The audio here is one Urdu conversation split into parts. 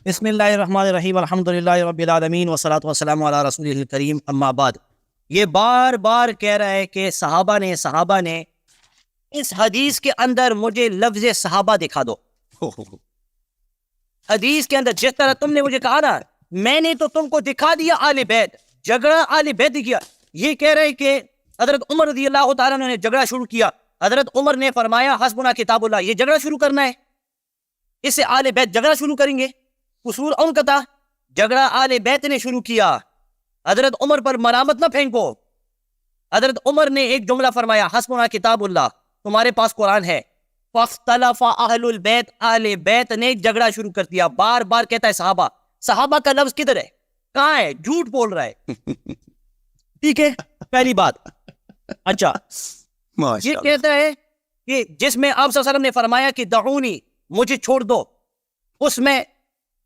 بسم اللہ الرحمن الرحیم الحمدللہ رب العالمین والصلاۃ والسلام علی رسولہ الکریم اما بعد. یہ بار بار کہہ رہا ہے کہ صحابہ نے اس حدیث کے اندر مجھے لفظ صحابہ دکھا دو. حدیث کے اندر جس طرح تم نے مجھے کہا نا، میں نے تو تم کو دکھا دیا آل بیت، جھگڑا آل بیت کیا. یہ کہہ رہے کہ حضرت عمر رضی اللہ تعالیٰ نے جھگڑا شروع کیا، حضرت عمر نے فرمایا حسبنا کتاب اللہ. یہ جھگڑا شروع کرنا ہے، اس سے آل بیت جھگڑا شروع کریں گے. قصور ان کا تھا، جھگڑا آل بیت نے شروع کیا. حضرت عمر پر مرامت نہ پھینکو. حضرت عمر نے ایک جملہ فرمایا حسبنا کتاب اللہ، تمہارے پاس قرآن ہے. فاختلف اہل البیت، آل بیت نے جھگڑا شروع کر دیا. بار بار کہتا ہے صحابہ. صحابہ کا لفظ کدھر ہے؟ کہاں ہے؟ جھوٹ بول رہا ہے. ٹھیک ہے، پہلی بات. اچھا، یہ کہتا ہے کہ جس میں آپ صلی اللہ علیہ وسلم نے فرمایا کہ دعونی، مجھے چھوڑ دو، اس میں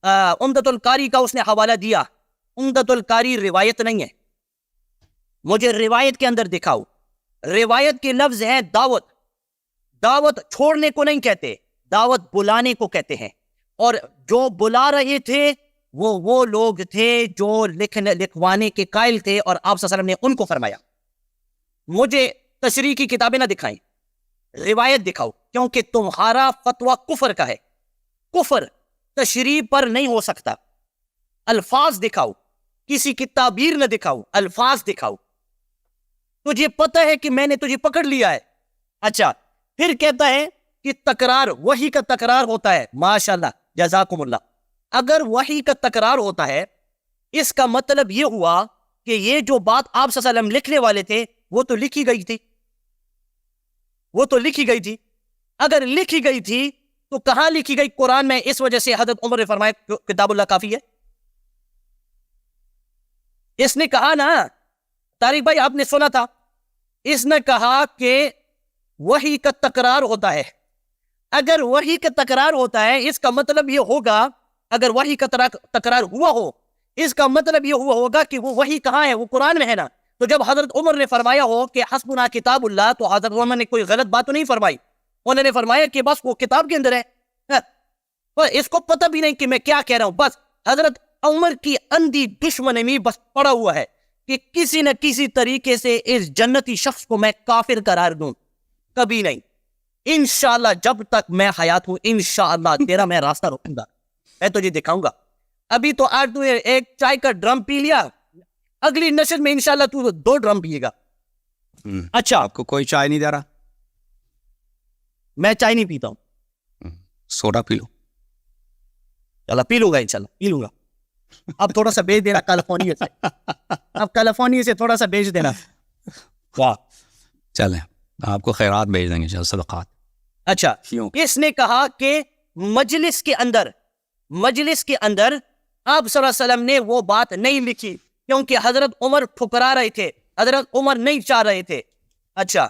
عمدۃ القاری کا اس نے حوالہ دیا. عمدۃ القاری روایت نہیں ہے، مجھے روایت کے اندر دکھاؤ. روایت کے لفظ ہیں دعوت. دعوت چھوڑنے کو نہیں کہتے، دعوت بلانے کو کہتے ہیں. اور جو بلا رہے تھے وہ لوگ تھے جو لکھوانے کے قائل تھے، اور آپ صلی اللہ علیہ وسلم نے ان کو فرمایا مجھے تشریح کی کتابیں نہ دکھائیں، روایت دکھاؤ، کیونکہ تمہارا فتویٰ کفر کا ہے. کفر تشریح پر نہیں ہو سکتا. الفاظ دکھاؤ، کسی کی تعبیر نہ دکھاؤ، الفاظ دکھاؤ. تجھے پتہ ہے کہ میں نے تجھے پکڑ لیا ہے. اچھا، پھر کہتا ہے کہ تکرار، وحی کا تکرار ہوتا ہے. ماشاءاللہ، جزاکم اللہ. اگر وحی کا تکرار ہوتا ہے، اس کا مطلب یہ ہوا کہ یہ جو بات آپ صلی اللہ علیہ وسلم لکھنے والے تھے وہ تو لکھی گئی تھی. وہ تو لکھی گئی تھی. اگر لکھی گئی تھی تو کہاں لکھی گئی؟ قرآن میں. اس وجہ سے حضرت عمر نے فرمایا کتاب اللہ کافی ہے. اس نے کہا نا، طارق بھائی آپ نے سنا تھا، اس نے کہا کہ وحی کا تکرار ہوتا ہے. اگر وحی کا تکرار ہوتا ہے، اس کا مطلب یہ ہوگا، اگر وحی کا تکرار ہوا ہو، اس کا مطلب یہ ہوا ہوگا کہ وہ وحی کہاں ہے؟ وہ قرآن میں ہے نا. تو جب حضرت عمر نے فرمایا ہو کہ حسبنا کتاب اللہ، تو حضرت عمر نے کوئی غلط بات تو نہیں فرمائی. انہوں نے فرمایا کہ بس وہ کتاب کے اندر ہے، اس کو پتہ بھی نہیں کہ میں کیا کہہ رہا ہوں. بس حضرت عمر کی اندھی دشمنی میں بس پڑا ہوا ہے کہ کسی نہ کسی طریقے سے اس جنتی شخص کو میں کافر قرار دوں. کبھی نہیں. انشاءاللہ جب تک میں حیات ہوں، انشاءاللہ تیرا میں راستہ روکوں گا، میں تجھے دکھاؤں گا. ابھی تو آج تو ایک چائے کا ڈرم پی لیا، اگلی نشر میں انشاءاللہ تو 2 ڈرم پیے گا. اچھا، آپ کو کوئی چائے نہیں دے رہا؟ میں چائے نہیں پیتا ہوں. سوڈا پی لو. چلا پی لوں گا، انشاءاللہ پی لوں گا. اب تھوڑا سا بیچ دینا کیلیفورنیا سے، اب کیلیفورنیا سے تھوڑا سا بیچ دینا. واہ، چلیں آپ کو خیرات بھیج دیں گے، صدقات. اچھا، اس نے کہا کہ مجلس کے اندر آپ صلی اللہ علیہ وسلم نے وہ بات نہیں لکھی، کیونکہ حضرت عمر ٹھکرا رہے تھے، حضرت عمر نہیں چاہ رہے تھے. اچھا،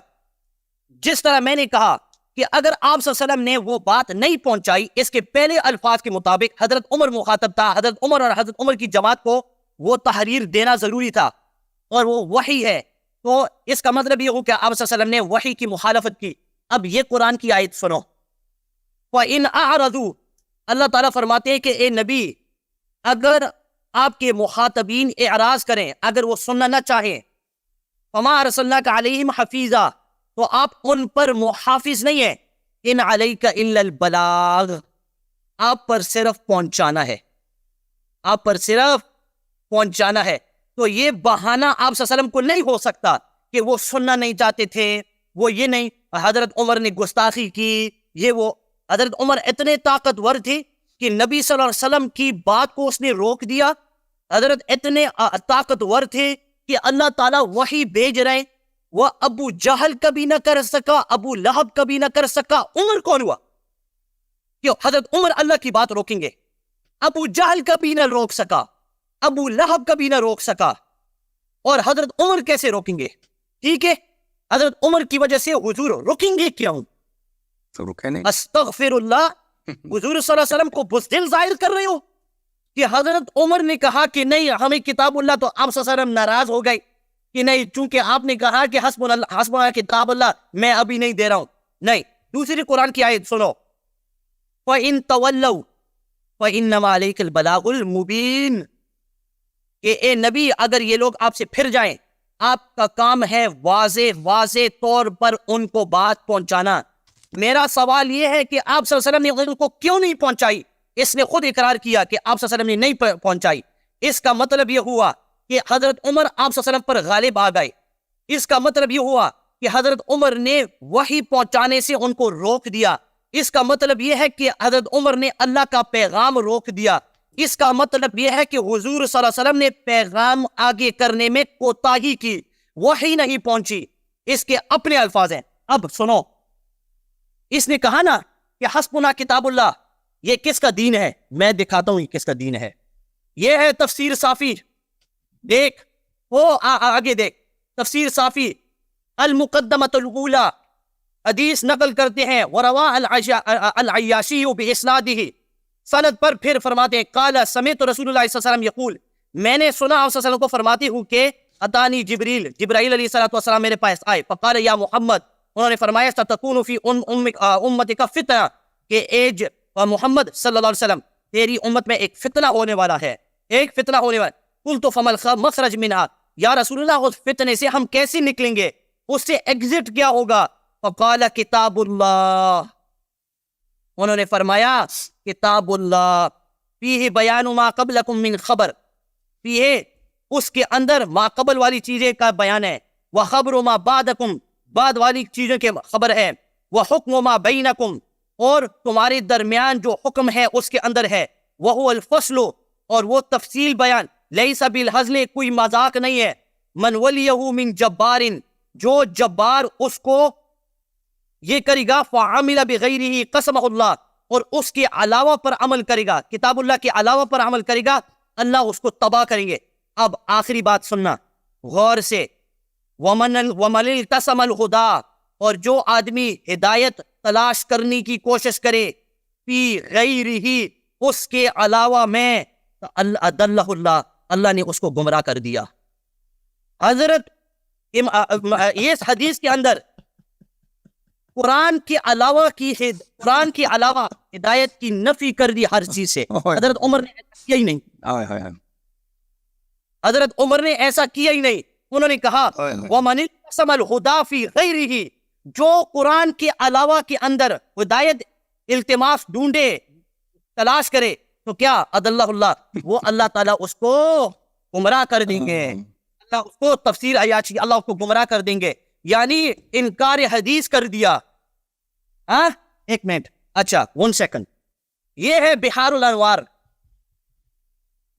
جس طرح میں نے کہا کہ اگر آپ صلی اللہ علیہ وسلم نے وہ بات نہیں پہنچائی، اس کے پہلے الفاظ کے مطابق حضرت عمر مخاطب تھا. حضرت عمر اور حضرت عمر کی جماعت کو وہ تحریر دینا ضروری تھا، اور وہ وحی ہے. تو اس کا مطلب یہ ہو کہ آپ صلی اللہ علیہ وسلم نے وحی کی مخالفت کی. اب یہ قرآن کی آیت سنو. وَإِنْ أَعْرَضُوا، اللہ تعالیٰ فرماتے ہیں کہ اے نبی، اگر آپ کے مخاطبین اعراض کریں، اگر وہ سننا نہ چاہیں، فَمَا أَرْسَلْنَاكَ عَلَيْهِمْ حَفِيظًا، تو آپ ان پر محافظ نہیں ہیں. ان علیک الا البلاغ، آپ پر صرف پہنچانا ہے، آپ پر صرف پہنچانا ہے. تو یہ بہانہ آپ صلی اللہ علیہ وسلم کو نہیں ہو سکتا کہ وہ سننا نہیں چاہتے تھے، وہ یہ نہیں. حضرت عمر نے گستاخی کی، یہ وہ. حضرت عمر اتنے طاقتور تھے کہ نبی صلی اللہ علیہ وسلم کی بات کو اس نے روک دیا. حضرت اتنے طاقتور تھے کہ اللہ تعالیٰ وحی بھیج رہے ہیں، وہ ابو جہل کبھی نہ کر سکا، ابو لہب کبھی نہ کر سکا. عمر کون ہوا کہ حضرت عمر اللہ کی بات روکیں گے؟ ابو جہل کبھی نہ روک سکا، ابو لہب کبھی نہ روک سکا، اور حضرت عمر کیسے روکیں گے؟ ٹھیک ہے، حضرت عمر کی وجہ سے حضور روکیں گے کیوں؟ تو رکے نہیں. استغفر اللہ. حضور صلی اللہ علیہ وسلم کو بزدل ظاہر کر رہے ہو کہ حضرت عمر نے کہا کہ نہیں ہمیں کتاب اللہ، تو آپ صلی اللہ علیہ وسلم ناراض ہو گئے کہ نہیں، چونکہ آپ نے کہا کہ حسبنا کتاب اللہ، میں ابھی نہیں دے رہا ہوں. نہیں، دوسری قرآن کی آیت سنو. وَإِن تَوَلَّوْا، فَإِنَّمَا عَلَيْكَ الْبَلَاغُ الْمُبِينُ کہ اے نبی اگر یہ لوگ آپ سے پھر جائیں آپ کا کام ہے واضح طور پر ان کو بات پہنچانا. میرا سوال یہ ہے کہ آپ صلی اللہ علیہ وسلم نے ان کو کیوں نہیں پہنچائی؟ اس نے خود اقرار کیا کہ آپ صلی اللہ علیہ وسلم نے نہیں پہنچائی. اس کا مطلب یہ ہوا کہ حضرت عمر آپ صلی اللہ علیہ وسلم پر غالب آ گئے. اس کا مطلب یہ ہوا کہ حضرت عمر نے وحی پہنچانے سے ان کو روک دیا. اس کا مطلب یہ ہے کہ حضرت عمر نے اللہ کا پیغام روک دیا. اس کا مطلب یہ ہے کہ حضور صلی اللہ علیہ وسلم نے پیغام آگے کرنے میں کوتاہی کی، وحی نہیں پہنچی. اس کے اپنے الفاظ ہیں. اب سنو، اس نے کہا نا کہ حسبنا کتاب اللہ، یہ کس کا دین ہے؟ میں دکھاتا ہوں یہ کس کا دین ہے. یہ ہے تفسیر صافی. دیکھ وہ آگے دیکھ تفسیر صافی المقدمۃ الاولی حدیث نقل کرتے ہیں وَرَوَاهَ الْعَيَّاشِيُّ بِإِسْنَادِهِ سند پر پھر فرماتے ہیں قال سمعت رسول اللہ صلی اللہ علیہ وسلم یقول، میں نے سنا آپ صلی اللہ علیہ وسلم کو فرماتے ہوں کہ اتانی جبرائیل علیہ السلام میرے پاس آئے. فقال یا محمد، انہوں نے فرمایا ستکون فی امتک فتنہ، کہ ایج محمد صلی اللہ علیہ وسلم تیری امت میں ایک فتنہ ہونے والا ہے، ایک فتنہ ہونے والا. قلت فما المخرج منها، یا رسول اللہ اس فتنے سے ہم کیسے نکلیں گے، اس سے ایگزٹ کیا ہوگا؟ فقال کتاب اللہ، انہوں نے فرمایا کتاب اللہ فیہ بیان ما قبلکم من خبر، فیہ اس کے اندر ما قبل والی چیزیں کا بیان ہے، وخبر ما بعدکم بعد والی چیزوں کے خبر ہے، وحکم ما بینکم اور تمہارے درمیان جو حکم ہے اس کے اندر ہے، وہو الفصل اور وہ تفصیل بیان، لیس بالہزل کوئی مذاق نہیں ہے، من ولیہ من جبار جو جبار اس کو یہ کرے گا، فعمل بغیرہ قسمہ اللہ اور اس کے علاوہ پر عمل کرے گا، کتاب اللہ کے علاوہ پر عمل کرے گا، اللہ اس کو تباہ کریں گے. اب آخری بات سننا غور سے، ومن التسم الہدا اور جو آدمی ہدایت تلاش کرنے کی کوشش کرے، فی غیرہ اس کے علاوہ میں، اضلہ اللہ اللہ نے اس کو گمراہ کر دیا. حضرت اس حدیث کے اندر قرآن کے علاوہ ہدایت کی نفی کر دی ہر چیز سے. حضرت عمر نے ایسا کیا ہی نہیں، حضرت عمر نے ایسا کیا ہی نہیں. انہوں نے کہا وَمَنِ الْتَسَمَ الْهُدَى فِي غَيْرِهِ جو قرآن کے علاوہ کے اندر ہدایت التماس ڈھونڈے تلاش کرے تو کیا اضلہ اللہ وہ اللہ تعالیٰ اس کو گمراہ کر دیں گے، اللہ اس کو تفسیر عیاشی اللہ اس کو گمراہ کر دیں گے، یعنی انکار حدیث کر دیا. ایک منٹ، اچھا 1 سیکنڈ. یہ ہے بحار الانوار،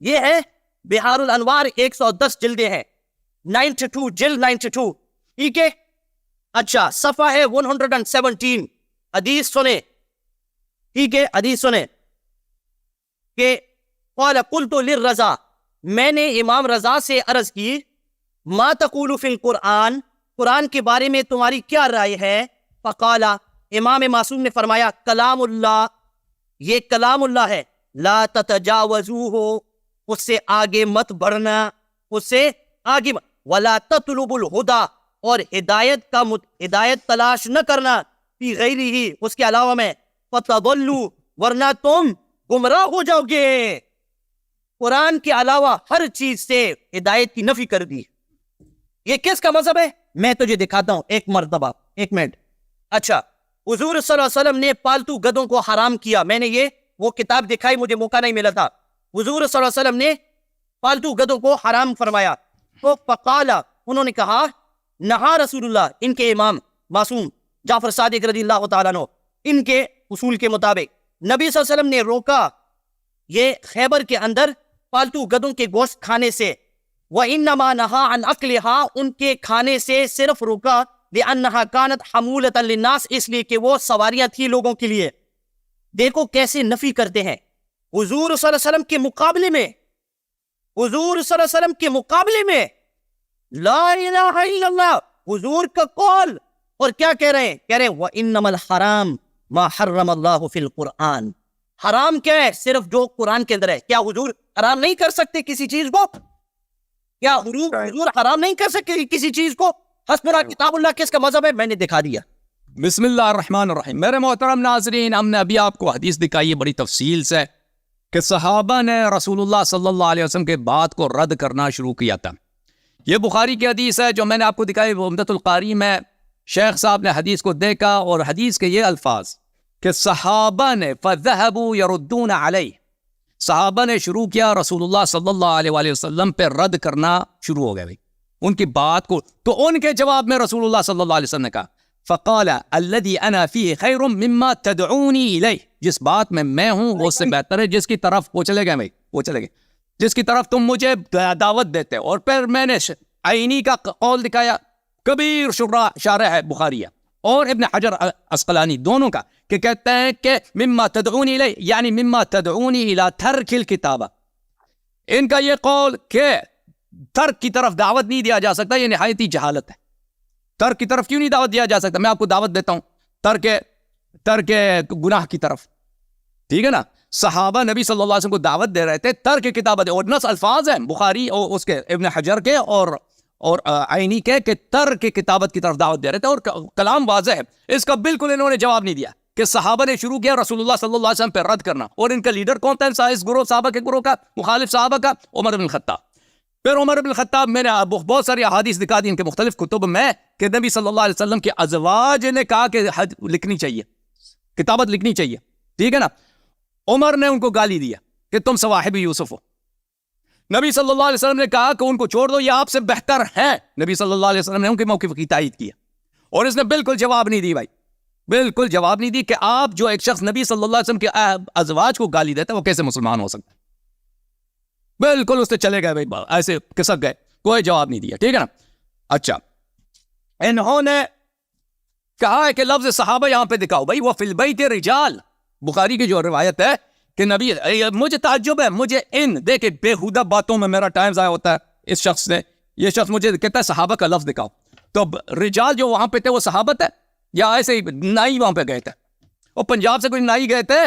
یہ ہے بحار الانوار 110 جلدیں ہیں، 92 جلد 92، ٹھیک ہے. اچھا صفحہ ہے 117. حدیث سنیں، ٹھیک ہے، حدیث سنیں کہ قال قلت للرضا، میں نے امام رضا سے عرض کی، ما تقول فی القرآن قرآن کے بارے میں تمہاری کیا رائے ہے؟ فقال امام معصوم نے فرمایا کلام اللہ، یہ کلام اللہ ہے، لا تتجاوزوہ اس سے آگے مت بڑھنا، اس سے آگے مت، ولا تطلب الہدى اور ہدایت تلاش نہ کرنا، فی غیرہ اس کے علاوہ میں، فتضلوا ورنہ تم گمراہ ہو جاؤ گے. قرآن کے علاوہ ہر چیز سے ہدایت کی نفی کر دی. یہ کس کا مذہب ہے؟ میں تجھے دکھاتا ہوں ایک مرتبہ، ایک منٹ. اچھا حضور صلی اللہ علیہ وسلم نے پالتو گدوں کو حرام کیا. میں نے یہ وہ کتاب دکھائی، مجھے موقع نہیں ملا تھا. حضور صلی اللہ علیہ وسلم نے پالتو گدوں کو حرام فرمایا. تو فقال انہوں نے کہا نہا رسول اللہ، ان کے امام معصوم جعفر صادق رضی اللہ تعالیٰ عنہ، ان کے اصول کے مطابق نبی صلی اللہ علیہ وسلم نے روکا یہ خیبر کے اندر پالتو گدوں کے گوشت کھانے سے. وَإِنَّمَا نَهَا عَنْ أَكْلِهَا ان کے کھانے سے صرف روکا، لِأَنَّهَا كَانَتْ حَمُولَةً لِلنَّاسِ اس لیے کہ وہ سواریاں تھی لوگوں کے لیے. دیکھو کیسے نفی کرتے ہیں حضور صلی اللہ علیہ وسلم کے مقابلے میں، حضور صلی اللہ علیہ وسلم کے مقابلے میں لا الہ الا اللہ حضور کا قول، اور کیا کہہ رہے ہیں؟ کہہ رہے ہیں وَإِنَّمَا الْحَرَامُ مَا حَرَّمَ اللَّهُ فِي الْقُرْآنِ. حرام کیا ہے؟ صرف جو قرآن کے اندر ہے. کیا حضور حرام نہیں کر سکتے کسی چیز کو؟ کیا حضور حرام نہیں کر سکتے کسی چیز کو؟ حسبنا کتاب اللہ کس کا مذہب ہے؟ میں نے دکھا دیا. بسم اللہ الرحمن الرحیم. میرے محترم ناظرین، ہم نے ابھی آپ کو حدیث دکھائی ہے بڑی تفصیل سے. کہ صحابہ نے رسول اللہ صلی اللہ علیہ وسلم کے بات کو رد کرنا شروع کیا تھا. یہ بخاری کی حدیث ہے جو میں نے آپ کو دکھائی. عمدۃ القاری میں شیخ صاحب نے حدیث کو دیکھا اور حدیث کے یہ الفاظ کہ صحابہ نے فَذَهَبُوا يَرُدُّونَ عَلَيْهِ، صحابہ نے شروع کیا رسول اللہ صلی اللہ علیہ وآلہ وسلم پہ رد کرنا شروع ہو گئے بھائی ان کی بات کو. تو ان کے جواب میں رسول اللہ صلی اللہ علیہ وسلم نے کہا فَقَالَ الَّذِي أَنَا فِيهِ خَيْرٌ مِّمَّا تَدْعُونِي إِلَيْهِ، جس بات میں ہوں وہ اس سے بہتر ہے جس کی طرف وہ چلے گئے بھائی، وہ چلے گئے جس کی طرف تم مجھے دعوت دیتے. اور پھر میں نے عینی کا قول دکھایا، کبیر شارح ہے بخاری اور ابن حجر عسقلانی دونوں کا، کہ کہتے ہیں کہ مما تدعونی الیہ یعنی مما تدعونی الی ترک الکتابہ. ان کا یہ قول کہ ترک کی طرف دعوت نہیں دیا جا سکتا یہ نہایت ہی جہالت ہے. ترک کی طرف کیوں نہیں دعوت دیا جا سکتا؟ میں آپ کو دعوت دیتا ہوں ترک گناہ کی طرف، ٹھیک ہے نا. صحابہ نبی صلی اللہ علیہ وسلم کو دعوت دے رہے تھے ترک کتابت، اور نص الفاظ ہیں بخاری اور اس کے ابن حجر کے اور عینی کے کہ ترک کتابت کی طرف دعوت دے رہے تھے، اور کلام واضح ہے. اس کا بالکل انہوں نے جواب نہیں دیا کہ صحابہ نے شروع کیا رسول اللہ صلی اللہ علیہ وسلم پہ رد کرنا. اور ان کا لیڈر کون تھا اس گروہ صحابہ کے گروہ کا، مخالف صحابہ کا؟ عمر بن الخطاب. پھر عمر بن الخطاب میں نے بہت ساری احادیث دکھا دی ان کے مختلف کتب میں کہ نبی صلی اللہ علیہ وسلم کے ازواج نے کہا کہ حج لکھنی چاہیے، کتابت لکھنی چاہیے، ٹھیک ہے نا. عمر نے ان کو گالی دیا کہ تم صواحب یوسف ہو. نبی صلی اللہ علیہ وسلم نے کہا کہ ان کو چھوڑ دو یہ آپ سے بہتر ہیں. نبی صلی اللہ علیہ وسلم نے ان کے موقف کی تائید کیا اور اس نے بالکل جواب نہیں دی بھائی، بالکل جواب نہیں دی کہ آپ جو ایک شخص نبی صلی اللہ علیہ وسلم کے ازواج کو گالی دیتا ہے وہ کیسے مسلمان ہو سکتا ہے. بالکل اس سے چلے گئے بھائی، ایسے کسک گئے، کوئی جواب نہیں دیا، ٹھیک ہے نا. اچھا انہوں نے کہا ہے کہ لفظ صحابہ یہاں پہ دکھاؤ بھائی. وہ فی البیت رجال، بخاری کی جو روایت ہے کہ نبی، مجھے تعجب ہے، مجھے ان دیکھے بےہودہ باتوں میں میرا ٹائم ضائع ہوتا ہے. اس شخص نے، یہ شخص مجھے کہتا ہے صحابہ کا لفظ دکھاؤ. تو رجال جو وہاں پہ تھے وہ صحابت ہے یا ایسے ہی نائی وہاں پہ گئے تھے؟ اور پنجاب سے کوئی نائی گئے تھے؟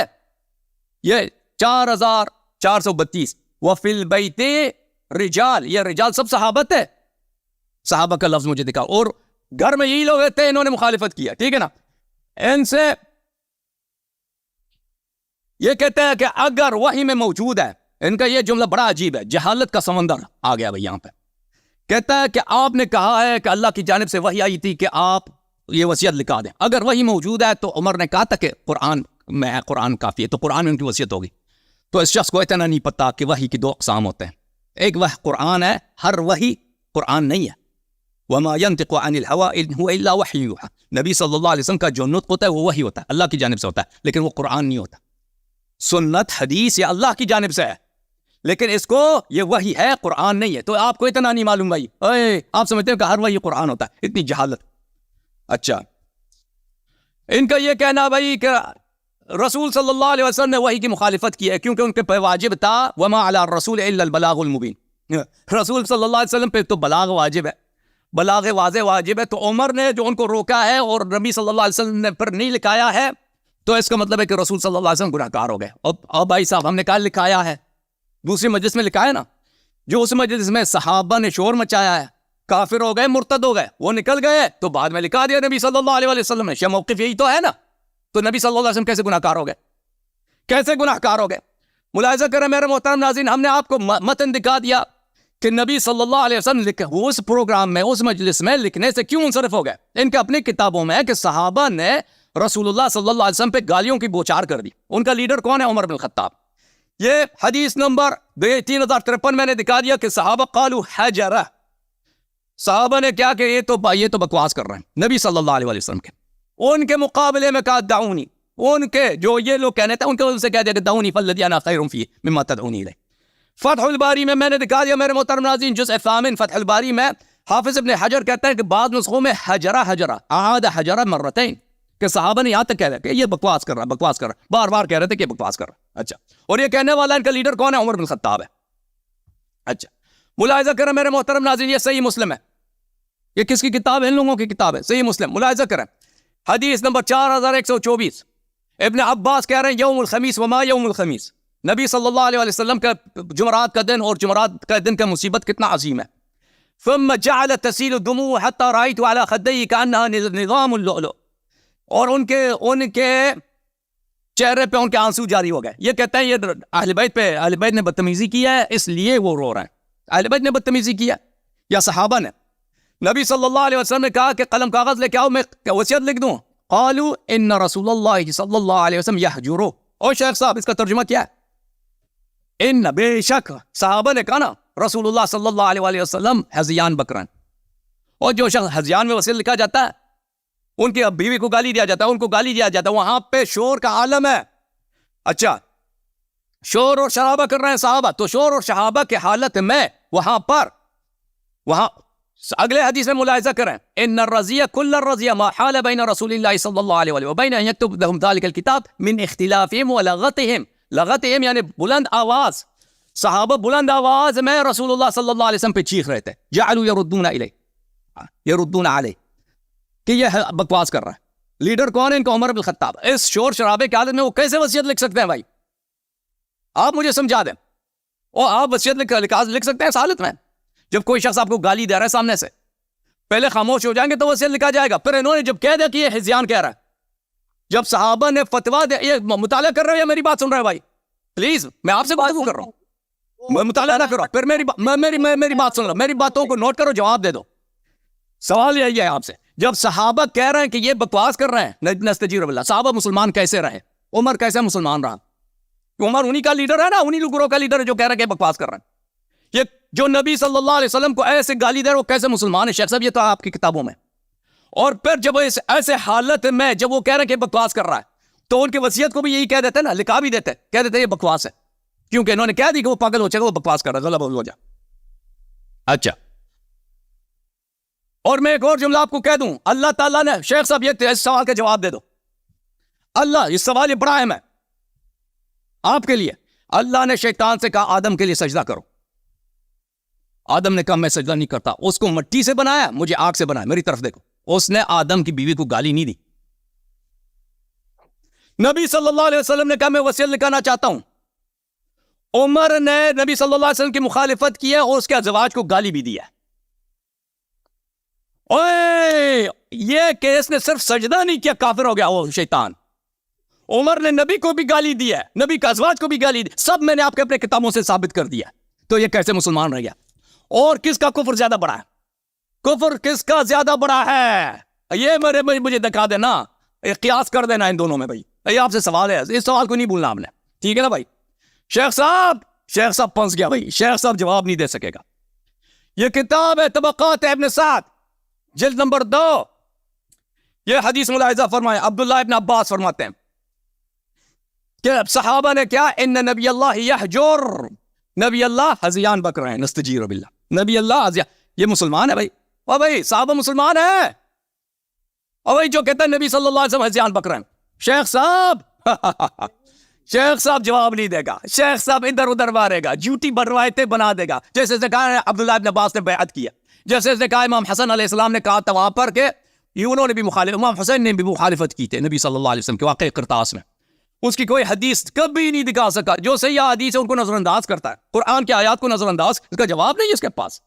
یہ 4432 وفی البیت رجال، یہ رجال سب صحابت ہے. صحابہ کا لفظ مجھے دکھاؤ. اور گھر میں یہی لوگ تھے، انہوں نے مخالفت کیا، ٹھیک ہے نا. ان سے یہ کہتے ہیں کہ اگر وحی میں موجود ہے، ان کا یہ جملہ بڑا عجیب ہے، جہالت کا سمندر آ گیا بھائی یہاں پہ. کہتا ہے کہ آپ نے کہا ہے کہ اللہ کی جانب سے وحی آئی تھی کہ آپ یہ وصیت لکھا دیں. اگر وحی موجود ہے تو عمر نے کہا تھا کہ قرآن میں ہے، قرآن کافی ہے، تو قرآن میں ان کی وصیت ہوگی. تو اس شخص کو اتنا نہیں پتا کہ وحی کی دو اقسام ہوتے ہیں. ایک وحی قرآن ہے، ہر وحی قرآن نہیں ہے. وما ينطق عن الهوى ان هو الا وحی یوحى. نبی صلی اللہ علیہ وسلم کا جو نطق ہوتا ہے وہ وحی ہوتا ہے، اللہ کی جانب سے ہوتا ہے، لیکن وہ قرآن نہیں ہوتا. سنت حدیث یا اللہ کی جانب سے ہے، لیکن اس کو یہ وحی ہے، قرآن نہیں ہے. تو آپ کو اتنا نہیں معلوم بھائی، آپ سمجھتے ہیں کہ ہر وحی قرآن ہوتا ہے، اتنی جہالت. اچھا ان کا یہ کہنا بھائی کہ رسول صلی اللہ علیہ وسلم نے وحی کی مخالفت کی ہے کیونکہ ان کے پہ واجب تھا وما علی الرسول الا البلاغ المبین. رسول صلی اللہ علیہ وسلم پہ تو بلاغ واجب ہے، بلاغ واضح واجب ہے. تو عمر نے جو ان کو روکا ہے اور نبی صلی اللہ علیہ وسلم نے پھر نہیں لکھایا ہے، تو اس کا مطلب ہے کہ رسول صلی اللہ علیہ وسلم گناہ گار ہو گئے. اب بھائی صاحب ہم نے کہا لکھایا ہے، دوسری مجلس میں لکھایا نا، جو اس مجلس میں صحابہ نے شور مچایا ہے، کافر ہو گئے، مرتد ہو گئے، وہ نکل گئے، تو بعد میں لکھا دیا نبی صلی اللہ علیہ وسلم نے. موقف یہی تو ہے نا. تو نبی صلی اللہ علیہ وسلم کیسے گناہ گار ہو گئے؟ کیسے گناہ گار ہو گئے؟ ملاحظہ کریں میرے محترم ناظرین، ہم نے آپ کو متن دکھا دیا کہ نبی صلی اللہ علیہ وسلم اس پروگرام میں، اس مجلس میں لکھنے سے کیوں منصرف ہو گئے. ان کے اپنی کتابوں میں ہے کہ صحابہ نے رسول اللہ صلی اللہ علیہ وسلم پہ گالیوں کی بوچھار کر دی. ان کا لیڈر کون ہے؟ عمر بن الخطاب. یہ حدیث نمبر 3053 میں نے دکھا دیا کہ صحابہ قالوا حجرہ، صحابہ نے کیا کہ یہ تو بکواس کر رہے ہیں نبی صلی اللہ علیہ وسلم کے. ان کے مقابلے میں کہا دعونی، ان کے جو یہ لوگ کہنے تھے ان کے سے کہہ دیا کہ دعونی فالذی انا خیر فیہ مما تدعونی الیہ. فتح الباری میں نے دکھا دیا میرے محترم ناظرین، جزء 8 فتح الباری میں حافظ ابن حجر کہتا ہے کہ بعض نسخوں میں حجرہ اعاد حجرہ مرتين، کہ صحابہ نے یہاں تک کہہ رہا کہ یہ بکواس کر رہا، بار بار کہہ رہے تھے کہ بکواس کر رہا. اچھا، اور یہ کہنے والا ان کا لیڈر کون ہے؟ عمر بن الخطاب ہے. اچھا ملاحظہ کریں میرے محترم ناظرین، یہ صحیح مسلم ہے. یہ کس کی کتاب ہے؟ ان لوگوں کی کتاب ہے صحیح مسلم. ملاحظہ کریں حدیث نمبر 4124، ابن عباس کہہ رہے ہیں یوم الخمیس وما یوم الخمیس، نبی صلی اللہ علیہ وسلم کا جمعرات کا دن اور جمعرات کا دن کا مصیبت کتنا عظیم ہے. ثم جعل تسيل الدموع حتى رأيت على خديه كأنها نظام اللؤلؤ. اور ان کے چہرے پہ ان کے آنسو جاری ہو گئے. یہ کہتے ہیں یہ اہل بیت نے بدتمیزی کی ہے اس لیے وہ رو رہے ہیں. اہل بیت نے بدتمیزی کی ہے یا صحابہ نے؟ نبی صلی اللہ علیہ وسلم نے کہا کہ قلم کاغذ لے کے آؤ میں وصیت لکھ دوں. قالوا ان رسول اللہ صلی اللہ علیہ وسلم یحجرو. او شیخ صاحب اس کا ترجمہ کیا ہے؟ ان بے شک صحابہ نے کہا نا رسول اللہ صلی اللہ علیہ وآلہ وسلم ہذیان بکرن. اور جو شخص ہذیان میں وصیت لکھا جاتا ہے ان کی بیوی کو گالی دیا جاتا ہے, ان کو گالی دیا جاتا ہے, وہاں پہ شور کا عالم ہے. اچھا شور اور شرابہ کر رہے ہیں صحابہ, تو شور اور شرابہ کی حالت میں وہاں اگلے حدیث میں ملاحظہ کریں ان الرضی کل الرضی ما حال بین رسول اللہ صلی اللہ علیہ وآلہ وبین ان یکتب لهم ذلك الكتاب من اختلافهم ولغتهم. لغتهم یعنی بلند آواز, صحابہ بلند آواز میں رسول اللہ صلی اللہ علیہ وسلم پہ چیخ رہے تھے. جعلوا یردون علیہ کہ یہ بکواس کر رہا ہے. لیڈر کون ہے ان کا؟ عمر بن الخطاب. اس شور شرابے کی حالت میں وہ کیسے وصیت لکھ سکتے ہیں بھائی؟ آپ مجھے سمجھا دیں. اور آپ وصیت لکھ سکتے ہیں اس حالت میں جب کوئی شخص آپ کو گالی دے رہا ہے سامنے سے؟ پہلے خاموش ہو جائیں گے تو وصیت لکھا جائے گا. پھر انہوں نے جب کہہ دیا کہ یہ ہذیان کہہ رہا ہے, جب صحابہ نے فتویٰ دیا, یہ مطالعہ کر رہے ہو یا میری بات سن رہے ہیں بھائی؟ پلیز میں آپ سے گفتگو کر رہا ہوں, میں مطالعہ نہ کرو. پھر میری بات سن لو, میری باتوں کو نوٹ کرو, جواب دے دو. سوال یہی ہے آپ سے, جب صحابہ کہہ رہے ہیں کہ یہ بکواس کر رہے ہیں نستجیر باللہ, صحابہ مسلمان کیسے رہے؟ عمر کیسے مسلمان رہا؟ عمر انہی کا لیڈر ہے نا, انہی گروہ کا لیڈر ہے جو کہہ رہا ہے کہ بکواس کر رہے ہیں. یہ جو نبی صلی اللہ علیہ وسلم کو ایسے گالی دے رہے وہ کیسے مسلمان ہے شیخ صاحب؟ یہ تو آپ کی کتابوں میں. اور پھر جب ایسے حالت میں جب وہ کہہ رہے ہیں کہ بکواس کر رہا ہے تو ان کی وصیت کو بھی یہی کہہ دیتے نا, لکھا بھی دیتے, کہہ دیتے یہ بکواس ہے, کیونکہ انہوں نے کہہ دی کہ وہ پاگل ہو جائے گا, وہ بکواس کر رہا ہے, غلط ہو جائے. اچھا اور میں ایک اور جملہ آپ کو کہہ دوں, اللہ تعالیٰ نے, شیخ صاحب یہ اس سوال کا جواب دے دو. اللہ, اس سوال یہ بڑا اہم ہے آپ کے لیے. اللہ نے شیطان سے کہا آدم کے لیے سجدہ کرو. آدم نے کہا میں سجدہ نہیں کرتا. اس کو مٹی سے بنایا, مجھے آگ سے بنایا, میری طرف دیکھو. اس نے آدم کی بیوی کو گالی نہیں دی. نبی صلی اللہ علیہ وسلم نے کہا میں وصیت لکھانا چاہتا ہوں. عمر نے نبی صلی اللہ علیہ وسلم کی مخالفت کی ہے اور اس کے ازواج کو گالی بھی دی ہے. اوے یہ کہ اس نے صرف سجدہ نہیں کیا کافر ہو گیا وہ شیطان. عمر نے نبی کو بھی گالی دی ہے, نبی کا ازواج کو بھی گالی دی, سب میں نے آپ کے اپنے کتابوں سے ثابت کر دیا. تو یہ کیسے مسلمان رہ گیا؟ اور کس کا کفر زیادہ بڑا ہے؟ کفر کس کا زیادہ بڑا ہے یہ مجھے دکھا دینا, قیاس کر دینا ان دونوں میں بھائی. یہ آپ سے سوال ہے, اس سوال کو نہیں بھولنا آپ نے, ٹھیک ہے نا بھائی؟ شیخ صاحب پھنس گیا بھائی, شیخ صاحب جواب نہیں دے سکے گا. یہ کتاب ہے طبقات ابن سعد جلد نمبر 2. یہ حدیث ملاحظہ فرمائے, عبداللہ ابن عباس فرماتے ہیں کہ صحابہ نے کیا, ان نبی اللہ یحجر, نبی اللہ ہذیان بک رہے ہیں, نستجیر باللہ, نبی اللہ ہذیان. یہ مسلمان ہے بھائی, او بھائی صحابہ مسلمان ہے, او بھائی جو کہتا ہے نبی صلی اللہ علیہ وسلم ہذیان بک رہے ہیں. شیخ صاحب جواب نہیں دے گا, شیخ صاحب ادھر ادھر مارے گا, جھوٹی روایتیں بنا دے گا. جیسے کہا عبداللہ ابن عباس نے بیعت کیا, جیسے کہا امام حسن علیہ السلام نے کہا تھا وہاں پر کہ انہوں نے بھی امام حسین نے بھی مخالفت کی تھی نبی صلی اللہ علیہ وسلم کے واقعہ کرتاس میں. اس کی کوئی حدیث کبھی نہیں دکھا سکا. جو صحیح حدیث ہے ان کو نظر انداز کرتا ہے, قرآن کی آیات کو نظر انداز, اس کا جواب نہیں ہے اس کے پاس.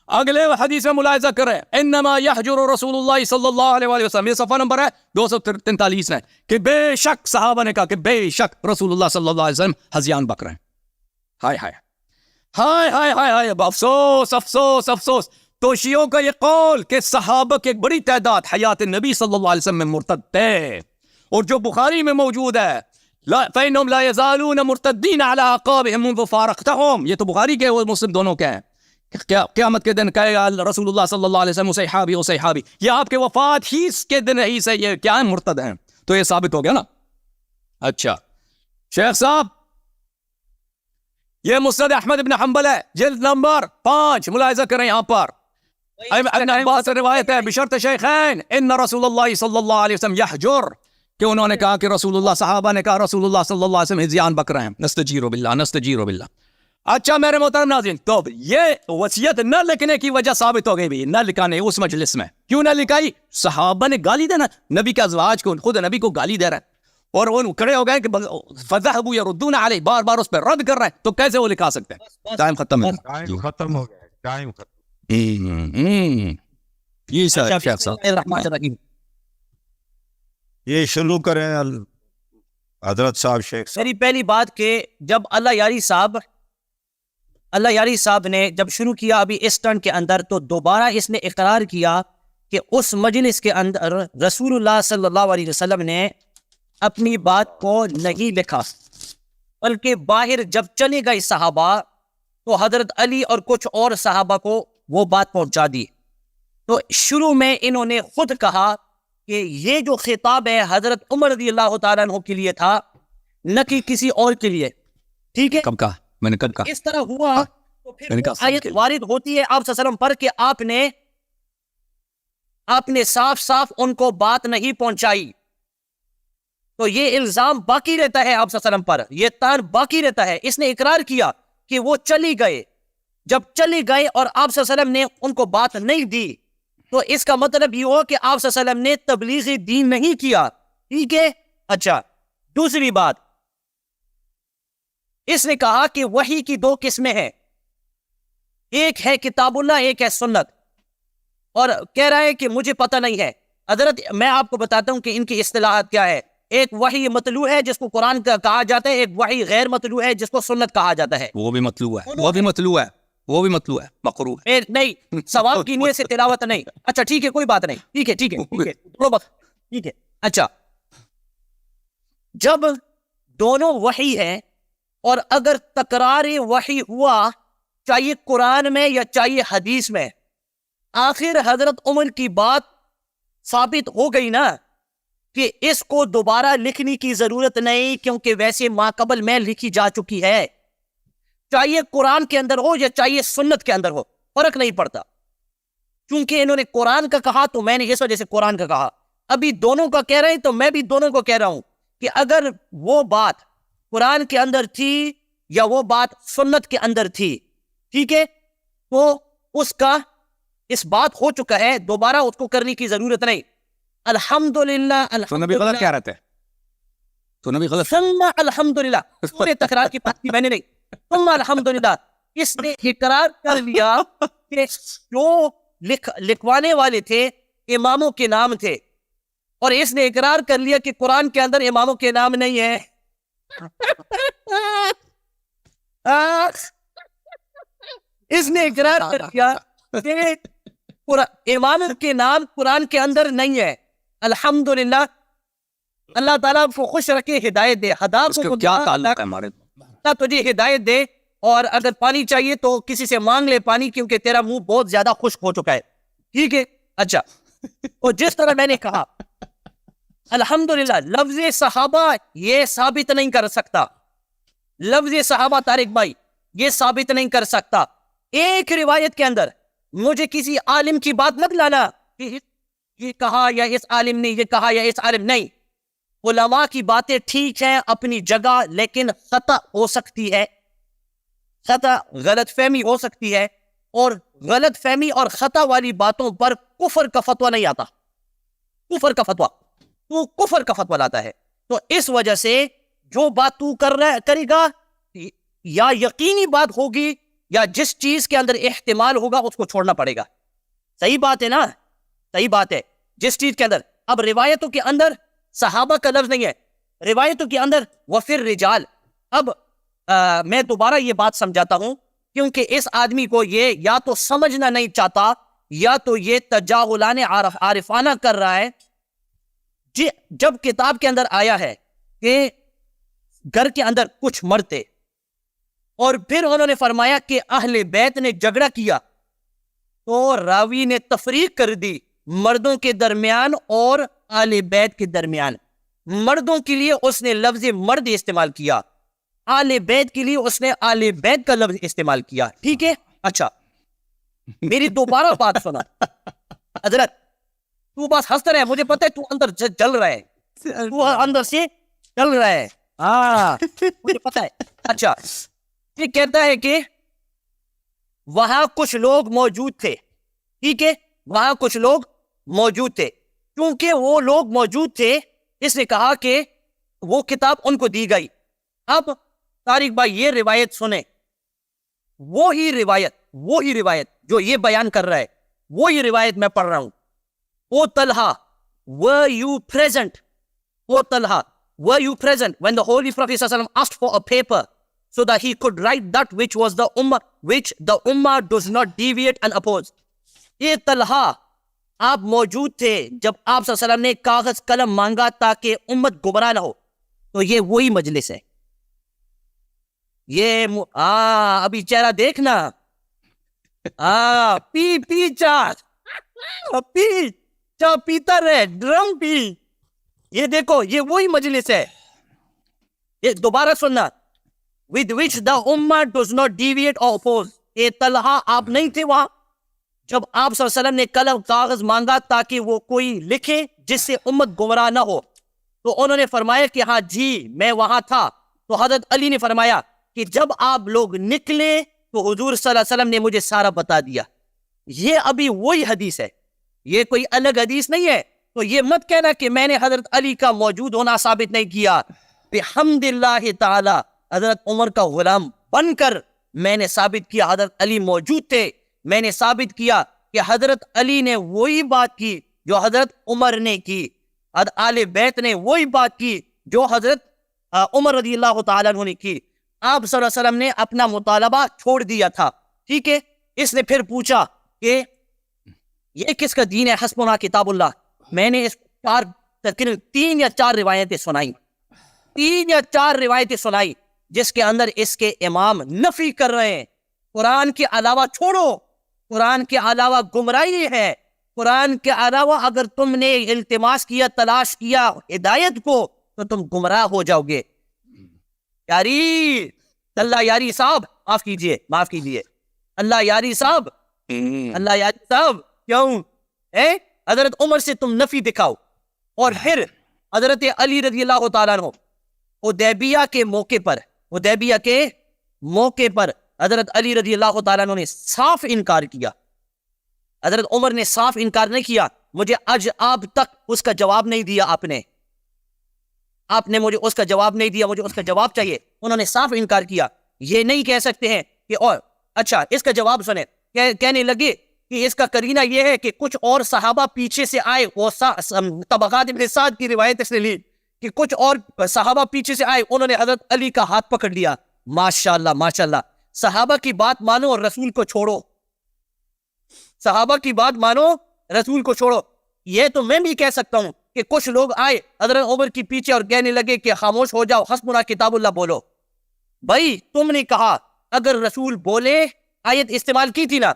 اگلے حدیث میں ملاحظہ کریں, انما یحجر رسول اللہ صلی اللہ علیہ وآلہ وسلم, یہ صفحہ نمبر ہے 243 میں, کہ بے شک صحابہ نے کہا کہ بے شک رسول اللہ صلی اللہ علیہ وسلم ہذیان بک رہے ہیں. ہائے ہائے ہائے ہائے ہائے ہائے, افسوس افسوس افسوس. تو شیعوں کا یہ قول کہ صحابہ کی ایک بڑی تعداد حیات نبی صلی اللہ علیہ وسلم میں مرتد تھے, اور جو بخاری میں موجود ہے فَإِنَّهُمْ لَا يَزَالُونَ مُرْتَدِّينَ عَلَىٰ عَقَابِهِمْ مُنْذُ فَارَقْتَهُمْ, یہ تو بخاری کے وہ مسلم دونوں کے ہیں. قیامت کے دن کہے گا رسول اللہ صلی اللہ علیہ وسلم صحابی, یہ آپ کے وفات ہی کے دن ہی سے یہ کیا ہے, مرتد ہیں. تو یہ ثابت ہو گیا نا. اچھا شیخ صاحب, یہ مسند احمد ابن حنبل ہے جلد نمبر 5, ملاحظہ کریں یہاں پر. ابن عباس سے روایت ہے بشرط شیخین ان رسول اللہ صلی اللہ علیہ وسلم یحجر, کہ انہوں نے کہا کہ رسول اللہ, صحابہ نے کہا رسول اللہ صلی اللہ علیہ وسلم ہذیان بک رہے ہیں, نستجیر باللہ نستجیر باللہ. اچھا میرے محترم ناظرین, تو یہ وصیت نہ لکھنے کی وجہ ثابت ہو گئی بھی, نہ لکھانے اس مجلس میں. کیوں نہ لکھائی؟ صحابہ نے گالی دینا نبی کے ازواج کو, خود نبی کو گالی دے رہے ہیں, اور وہ کھڑے ہو گئے کہ فذهبوا يردون علیہ, بار بار اس پہ رد کر رہے ہیں, تو کیسے وہ لکھا سکتے ہیں؟ ٹائم ختم ہے, ختم ہو گیا, ٹائم ختم. یہ شیخ صاحب یہ شروع کریں حضرت صاحب شیخ صاحب میری پہلی بات کہ جب اللہ یاری صاحب نے جب شروع کیا ابھی اس ٹرن کے اندر، تو دوبارہ اس نے اقرار کیا کہ اس مجلس کے اندر رسول اللہ صلی اللہ علیہ وسلم نے اپنی بات کو نہیں لکھا، بلکہ باہر جب چلے گئے صحابہ تو حضرت علی اور کچھ اور صحابہ کو وہ بات پہنچا دی. تو شروع میں انہوں نے خود کہا کہ یہ جو خطاب ہے حضرت عمر رضی اللہ تعالیٰ عنہ کے لیے تھا، نہ کہ کسی اور کے لیے. ٹھیک ہے، کب کہا میں نے؟ کب کہا؟ اس طرح ہوا تو پھر میں نے وہ کہا آیت وارد ہوتی ہے آپ صلی اللہ علیہ وسلم پر کہ آپ نے صاف صاف ان کو بات نہیں پہنچائی. تو یہ الزام باقی رہتا ہے آپ صلی اللہ علیہ وسلم پر، یہ تان باقی رہتا ہے. اس نے اقرار کیا کہ وہ چلی گئے، جب چلی گئے اور آپ صلی اللہ علیہ وسلم نے ان کو بات نہیں دی، تو اس کا مطلب یہ ہو کہ آپ صلی اللہ علیہ وسلم نے تبلیغ دین نہیں کیا. ٹھیک ہے. اچھا، دوسری بات، اس نے کہا کہ وحی کی دو قسمیں ہیں، ایک ہے کتاب اللہ، ایک ہے سنت، اور کہہ رہا ہے کہ مجھے پتہ نہیں ہے. حضرت میں آپ کو بتاتا ہوں کہ ان کی اصطلاحات کیا ہے. ایک وحی مطلوع ہے جس کو قرآن کا کہا جاتا ہے، ایک وحی غیر مطلوع ہے جس کو سنت کہا جاتا ہے. وہ بھی مطلوع ہے، وہ بھی مطلوع ہے، وہ بھی مطلوع ہے، مقروء ہے. نہیں، ثواب کی نیت سے تلاوت نہیں. اچھا ٹھیک ہے، کوئی بات نہیں. ٹھیک ہے ٹھیک ہے ٹھیک ہے تھوڑا بس. ٹھیک ہے. اچھا، جب دونوں وحی ہیں اور اگر تکرار وحی ہوا چاہیے قرآن میں یا چاہیے حدیث میں، آخر حضرت عمر کی بات ثابت ہو گئی نا کہ اس کو دوبارہ لکھنے کی ضرورت نہیں، کیونکہ ویسے ماقبل میں لکھی جا چکی ہے. چاہیے قرآن کے اندر ہو یا چاہیے سنت کے اندر ہو، فرق نہیں پڑتا. چونکہ انہوں نے قرآن کا کہا تو میں نے اس وجہ سے قرآن کا کہا. ابھی دونوں کا کہہ رہے ہیں تو میں بھی دونوں کو کہہ رہا ہوں کہ اگر وہ بات قرآن کے اندر تھی یا وہ بات سنت کے اندر تھی، ٹھیک ہے، تو اس کا اس بات ہو چکا ہے، دوبارہ اس کو کرنے کی ضرورت نہیں. الحمدللہ تو نبی غلط کہہ رہتے ہیں، تو نبی غلط الحمدللہ پورے تکرار کی بات کی میں نے نہیں. ثم الحمدللہ، اس نے اقرار کر لیا کہ جو لکھوانے والے تھے اماموں کے نام تھے، اور اس نے اقرار کر لیا کہ قرآن کے اندر اماموں کے نام نہیں ہے. اس نے اقرار کر لیا کہ اماموں کے نام قرآن کے اندر نہیں ہے. الحمدللہ، اللہ تعالیٰ کو خوش رکھے، ہدایت دے. اس کے کیا تعلق ہے ہمارے؟ اللہ تجھے ہدایت دے، اور اگر پانی چاہیے تو کسی سے مانگ لے پانی، کیونکہ تیرا منہ بہت زیادہ خشک ہو چکا ہے. ٹھیک ہے. اچھا، اور جس طرح میں نے کہا الحمدللہ، لفظ صحابہ یہ ثابت نہیں کر سکتا. لفظ صحابہ طارق بھائی یہ ثابت نہیں کر سکتا. ایک روایت کے اندر مجھے کسی عالم کی بات مت لانا کہ یہ کہا یا اس عالم نے یہ کہا یا اس عالم نہیں. علماء کی باتیں ٹھیک ہیں اپنی جگہ، لیکن خطا ہو سکتی ہے، خطا غلط فہمی ہو سکتی ہے، اور غلط فہمی اور خطا والی باتوں پر کفر کا فتویٰ نہیں آتا. کفر کا فتویٰ، تو کفر کا فتویٰ لاتا ہے. تو اس وجہ سے جو بات تو کرے گا یا یقینی بات ہوگی یا جس چیز کے اندر احتمال ہوگا اس کو چھوڑنا پڑے گا. صحیح بات ہے نا؟ صحیح بات ہے. جس چیز کے اندر، اب روایتوں کے اندر صحابہ کا لفظ نہیں ہے، روایتوں کے اندر وفر رجال. اب میں دوبارہ یہ بات سمجھاتا ہوں، کیونکہ اس آدمی کو یہ یا تو سمجھنا نہیں چاہتا یا تو یہ تجاہلانہ عارفانہ کر رہا ہے. جب کتاب کے اندر آیا ہے کہ گھر کے اندر کچھ مرتے، اور پھر انہوں نے فرمایا کہ اہل بیت نے جھگڑا کیا، تو راوی نے تفریق کر دی مردوں کے درمیان اور اہل بیت کے درمیان. مردوں کے لیے اس نے لفظ مرد استعمال کیا، اہل بیت کے لیے اس نے اہل بیت کا لفظ استعمال کیا. ٹھیک ہے. اچھا، میری دوبارہ بات سنا. حضرت تو بس ہنستا رہے، مجھے پتہ ہے تو اندر جل رہا ہے، تو اندر سے چل رہا ہے. ہاں مجھے پتہ ہے. اچھا، یہ کہتا ہے کہ وہاں کچھ لوگ موجود تھے. ٹھیک ہے، وہاں کچھ لوگ موجود تھے. کیونکہ وہ لوگ موجود تھے، اس نے کہا کہ وہ کتاب ان کو دی گئی. اب طارق بھائی یہ روایت سنیں، وہی روایت جو یہ بیان کر رہا ہے، وہی روایت میں پڑھ رہا ہوں. او Talha were you present؟ O Talha were you present when the Holy Prophet ﷺ asked for a paper so that he could write that which the ummah does not deviate and oppose? یہ طلحہ آپ موجود تھے جب آپ صلی اللہ علیہ وسلم نے کاغذ قلم مانگا تاکہ امت گمراہ نہ ہو. تو یہ وہی مجلس ہے. یہ ابھی چہرہ دیکھنا. پی چار پیتا رہے, ڈرم پی. یہ دیکھو یہ وہی مجلس ہے. یہ دوبارہ سننا, with which the ummah does not deviate or oppose. یہ طلحہ آپ نہیں تھے وہاں جب آپ صلی اللہ علیہ وسلم نے قلم کاغذ مانگا تاکہ وہ کوئی لکھے جس سے امت گمراہ نہ ہو. تو انہوں نے فرمایا کہ ہاں جی میں وہاں تھا. تو حضرت علی نے فرمایا کہ جب آپ لوگ نکلے تو حضور صلی اللہ علیہ وسلم نے مجھے سارا بتا دیا. یہ ابھی وہی حدیث ہے, یہ کوئی الگ حدیث نہیں ہے. تو یہ مت کہنا کہ میں نے حضرت علی کا موجود ہونا ثابت نہیں کیا. بحمد اللہ تعالی حضرت عمر کا غلام بن کر میں نے ثابت کیا حضرت علی موجود تھے. میں نے ثابت کیا کہ حضرت علی نے وہی بات کی جو حضرت عمر نے کی. آل بیت نے وہی بات کی جو حضرت عمر رضی اللہ تعالیٰ عنہ نے کی. آپ صلی اللہ علیہ وسلم نے اپنا مطالبہ چھوڑ دیا تھا. ٹھیک ہے. اس نے پھر پوچھا کہ یہ کس کا دین ہے؟ حسبنا کتاب اللہ. میں نے اس تقریباً 3 یا 4 روایتیں سنائی, 3 یا 4 روایتیں سنائی جس کے اندر اس کے امام نفی کر رہے ہیں قرآن کے علاوہ چھوڑو, قرآن کے علاوہ گمراہی ہے, قرآن کے علاوہ اگر تم نے التماس کیا تلاش کیا ہدایت کو تو تم گمراہ ہو جاؤ گے. یاری اللہ یاری صاحب معاف کیجئے اللہ یاری صاحب کیوں حضرت عمر سے تم نفی دکھاؤ. اور پھر حضرت علی رضی اللہ تعالیٰ عنہ حدیبیہ کے موقع پر حضرت علی رضی اللہ تعالیٰ عنہ نے صاف انکار کیا. حضرت عمر نے صاف انکار نہیں کیا. مجھے آج اب تک اس کا جواب نہیں دیا. آپ نے مجھے اس کا جواب نہیں دیا, مجھے اس کا جواب چاہیے. انہوں نے صاف انکار کیا. یہ نہیں کہہ سکتے ہیں کہ اور اچھا اس کا جواب سنیں. کہنے لگے کہ اس کا قرینہ یہ ہے کہ کچھ اور صحابہ پیچھے سے آئے. وہ طبقات ابن سعد کی روایت اس نے لی کہ کچھ اور صحابہ پیچھے سے آئے, انہوں نے حضرت علی کا ہاتھ پکڑ لیا. ماشاءاللہ صحابہ کی بات مانو اور رسول کو چھوڑو. صحابہ کی بات مانو رسول کو چھوڑو. یہ تو میں بھی کہہ سکتا ہوں کہ کچھ لوگ آئے حضرت عمر کی پیچھے اور کہنے لگے کہ خاموش ہو جاؤ, حسبنا کتاب اللہ بولو. بھائی تم نے کہا اگر رسول بولے, آیت استعمال کی تھی نا